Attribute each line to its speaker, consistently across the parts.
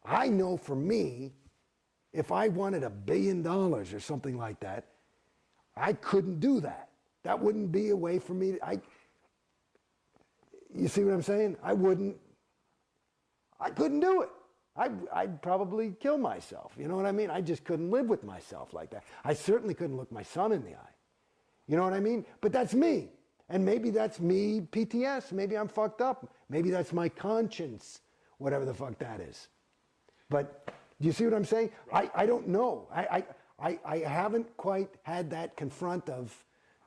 Speaker 1: I know for me, if I wanted $1 billion or something like that, I couldn't do that. That wouldn't be a way for me. You see what I'm saying? I couldn't do it. I'd probably kill myself. You know what I mean? I just couldn't live with myself like that. I certainly couldn't look my son in the eye. You know what I mean? But that's me. And maybe that's me, PTS. Maybe I'm fucked up. Maybe that's my conscience, whatever the fuck that is. But do you see what I'm saying? I don't know. I haven't quite had that confront of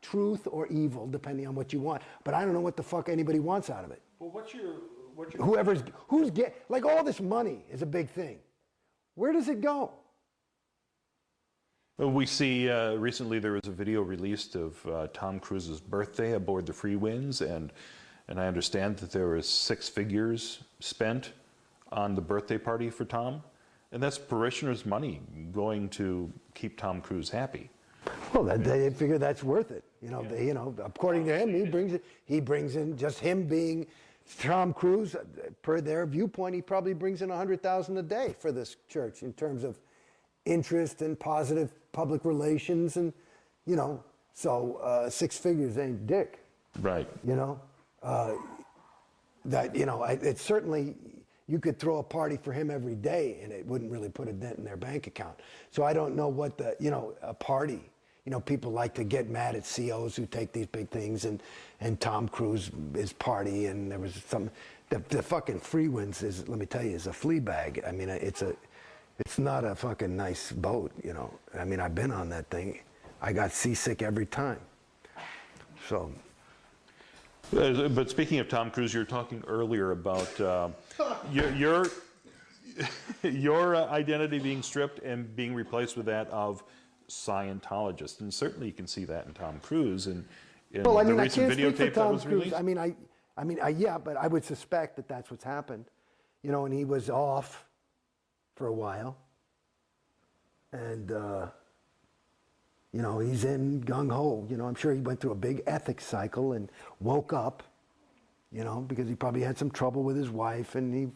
Speaker 1: truth or evil, depending on what you want. But I don't know what the fuck anybody wants out of it.
Speaker 2: Well,
Speaker 1: who's like all this money is a big thing. Where does it go?
Speaker 2: Well, we see recently there was a video released of Tom Cruise's birthday aboard the Free Winds, and I understand that there was 6 figures spent on the birthday party for Tom, and that's parishioners' money going to keep Tom Cruise happy.
Speaker 1: Well, they figure that's worth it. You know,
Speaker 2: Yeah.
Speaker 1: According to him, he brings in just him being Tom Cruise. Per their viewpoint, he probably brings in $100,000 a day for this church in terms of interest and positive public relations, and so 6 figures ain't dick.
Speaker 2: Right.
Speaker 1: It's certainly, you could throw a party for him every day and it wouldn't really put a dent in their bank account. So I don't know what a party, people like to get mad at COs who take these big things, and Tom Cruise is party, and there was some, the fucking Free Winds is, let me tell you, is a flea bag. I mean, it's not a fucking nice boat, I mean, I've been on that thing. I got seasick every time. So.
Speaker 2: But speaking of Tom Cruise, you were talking earlier about your identity being stripped and being replaced with that of Scientologist, and certainly you can see that in Tom Cruise and in the recent videotape that was released.
Speaker 1: I mean, yeah, but I would suspect that that's what's happened, and he was off for a while, and he's in gung-ho. I'm sure he went through a big ethics cycle and woke up, because he probably had some trouble with his wife and he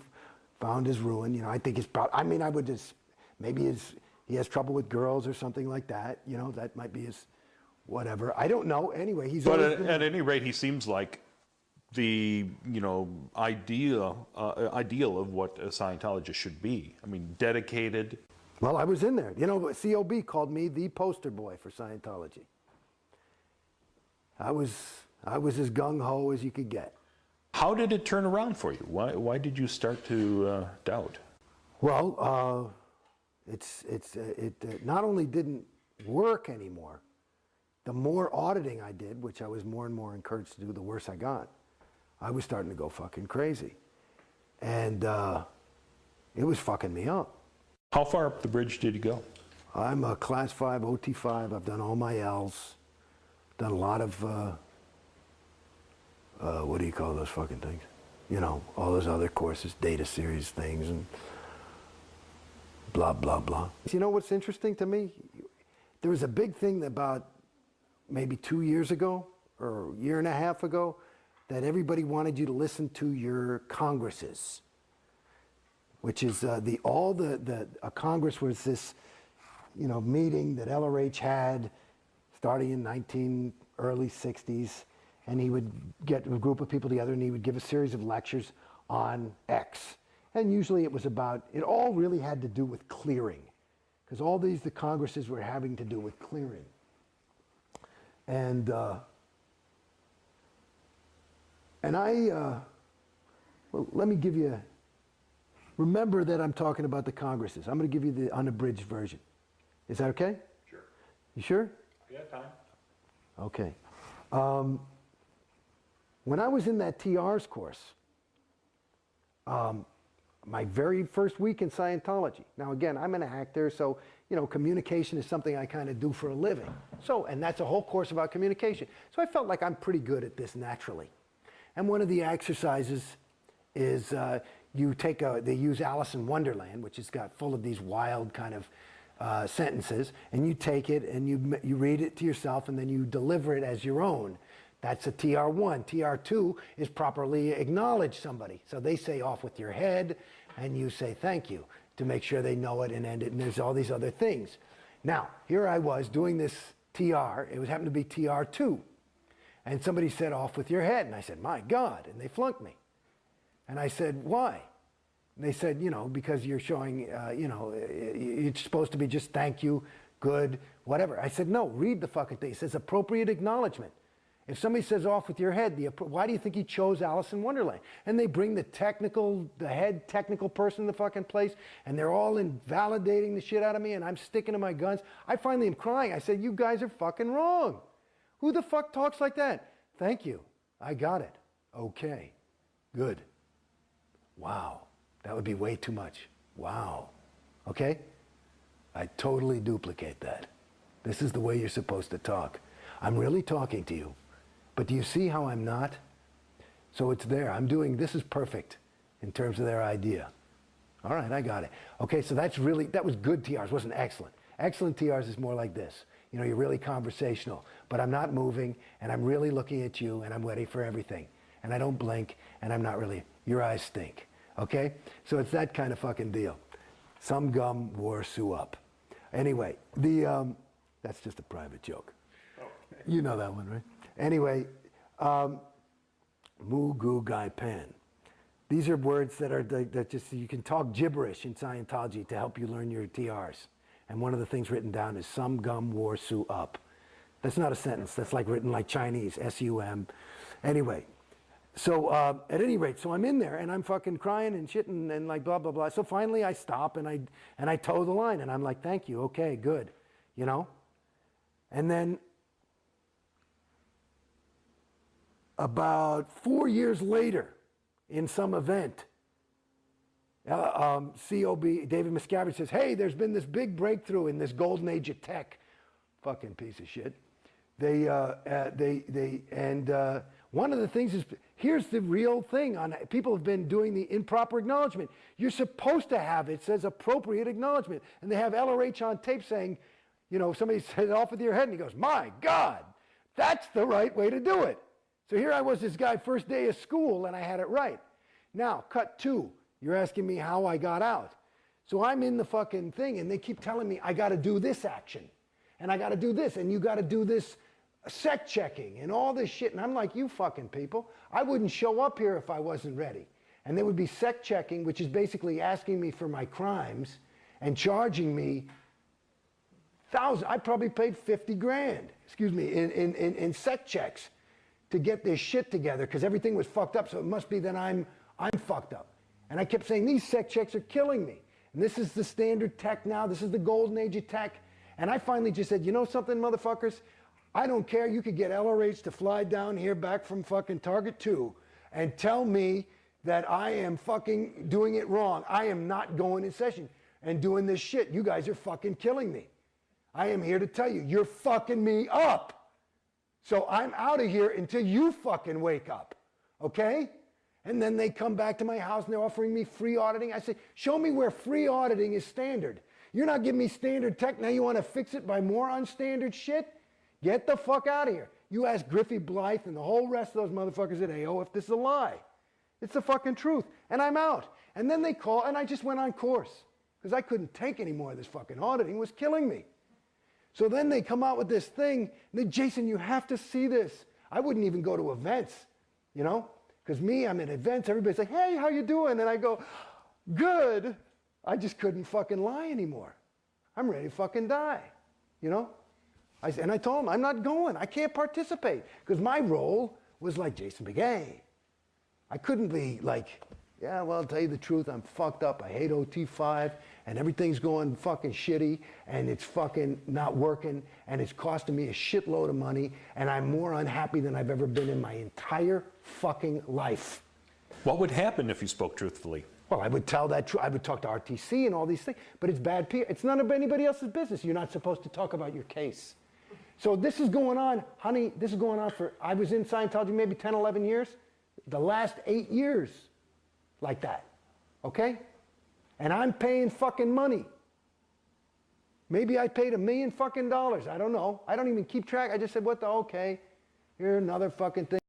Speaker 1: found his ruin. I think I would just, maybe he has trouble with girls or something like that. That might be his whatever. I don't know. Anyway, he's.
Speaker 2: But at any rate, he seems like the ideal of what a Scientologist should be. I mean, dedicated.
Speaker 1: Well, I was in there. COB called me the poster boy for Scientology. I was as gung-ho as you could get.
Speaker 2: How did it turn around for you? Why did you start to doubt?
Speaker 1: Well, it not only didn't work anymore, the more auditing I did, which I was more and more encouraged to do, the worse I got. I was starting to go fucking crazy. And it was fucking me up.
Speaker 2: How far up the bridge did you go?
Speaker 1: I'm a Class 5, OT5. I've done all my L's. Done a lot of, what do you call those fucking things? All those other courses, data series things, and blah, blah, blah. You know what's interesting to me? There was a big thing about maybe 2 years ago, or a year and a half ago, that everybody wanted you to listen to your congresses, which is a Congress was this, meeting that LRH had starting in early 60s, and he would get a group of people together and he would give a series of lectures on X. And usually it all really had to do with clearing, because all the Congresses were having to do with clearing. And well, let me give you, remember that I'm talking about the Congresses. I'm going to give you the unabridged version. Is that okay?
Speaker 2: Sure.
Speaker 1: You sure?
Speaker 2: I got time.
Speaker 1: Okay. When I was in that TR's course, my very first week in Scientology. Now again, I'm an actor, so communication is something I kind of do for a living. So, and that's a whole course about communication. So I felt like I'm pretty good at this naturally. And one of the exercises is they use Alice in Wonderland, which has got full of these wild kind of sentences, and you take it and you read it to yourself and then you deliver it as your own. That's a TR1. TR2 is properly acknowledge somebody. So they say off with your head, and you say thank you to make sure they know it and end it, and there's all these other things. Now, here I was doing this TR. It happened to be TR2. And somebody said, off with your head. And I said, my God. And they flunked me. And I said, why? And they said, because you're showing, it's supposed to be just thank you, good, whatever. I said, no, read the fucking thing. It says appropriate acknowledgement. If somebody says off with your head, why do you think he chose Alice in Wonderland? And they bring the head technical person in the fucking place, and they're all invalidating the shit out of me, and I'm sticking to my guns. I finally am crying. I said, you guys are fucking wrong. Who the fuck talks like that? Thank you. I got it. Okay. Good. Wow. That would be way too much. Wow. Okay? I totally duplicate that. This is the way you're supposed to talk. I'm really talking to you. But do you see how I'm not? So it's there. this is perfect in terms of their idea. All right, I got it. Okay, so that was good TRs, wasn't excellent. Excellent TRs is more like this. You're really conversational, but I'm not moving, and I'm really looking at you, and I'm ready for everything. And I don't blink, and I'm not really, your eyes stink. Okay? So it's that kind of fucking deal. Some gum wore Sue up. Anyway, that's just a private joke. Okay. You know that one, right? Anyway, Mu Gu Gai Pan. These are words that just, you can talk gibberish in Scientology to help you learn your TRs. And one of the things written down is some gum wore Sue up. That's not a sentence. That's like written like Chinese, S-U-M. Anyway, so at any rate, so I'm in there and I'm fucking crying and shitting and like blah, blah, blah. So finally I stop and I toe the line and I'm like, thank you, okay, good, And then about 4 years later, in some event, COB, David Miscavige says, hey, there's been this big breakthrough in this golden age of tech. Fucking piece of shit. One of the things is, here's the real thing. People have been doing the improper acknowledgement. You're supposed to have, it says appropriate acknowledgement. And they have LRH on tape saying, somebody said off with your head and he goes, my God, that's the right way to do it. So here I was, this guy, first day of school, and I had it right. Now, cut 2. You're asking me how I got out. So I'm in the fucking thing, and they keep telling me I got to do this action, and I got to do this, and you got to do this sec checking, and all this shit. And I'm like, you fucking people, I wouldn't show up here if I wasn't ready. And they would be sec checking, which is basically asking me for my crimes and charging me thousands. I probably paid 50 grand, in sec checks to get this shit together because everything was fucked up. So it must be that I'm fucked up. And I kept saying, these sec checks are killing me. And this is the standard tech now. This is the golden age of tech. And I finally just said, you know something, motherfuckers? I don't care. You could get LRH to fly down here back from fucking Target 2 and tell me that I am fucking doing it wrong. I am not going in session and doing this shit. You guys are fucking killing me. I am here to tell you, you're fucking me up. So I'm out of here until you fucking wake up, okay? And then they come back to my house and they're offering me free auditing. I say, show me where free auditing is standard. You're not giving me standard tech. Now you want to fix it by more unstandard shit? Get the fuck out of here. You ask Griffey Blythe and the whole rest of those motherfuckers at AO if this is a lie. It's the fucking truth. And I'm out. And then they call, and I just went on course because I couldn't take any more of this fucking auditing. It was killing me. So then they come out with this thing, and then, Jason, you have to see this. I wouldn't even go to events, because I'm at events, everybody's like, hey, how you doing? And I go, good. I just couldn't fucking lie anymore. I'm ready to fucking die, And I told them, I'm not going. I can't participate, because my role was like Jason Beghe. I couldn't be like, yeah, well, I'll tell you the truth, I'm fucked up. I hate OT5, and everything's going fucking shitty, and it's fucking not working, and it's costing me a shitload of money, and I'm more unhappy than I've ever been in my entire fucking life.
Speaker 2: What would happen if you spoke truthfully?
Speaker 1: Well, I would tell that truth. I would talk to RTC and all these things, but it's bad PR. It's none of anybody else's business. You're not supposed to talk about your case. So this is going on, honey, this is going on I was in Scientology maybe 10, 11 years. The last 8 years. Like that, okay? And I'm paying fucking money. Maybe I paid $1 million fucking dollars. I don't know. I don't even keep track. I just said, okay, here's another fucking thing.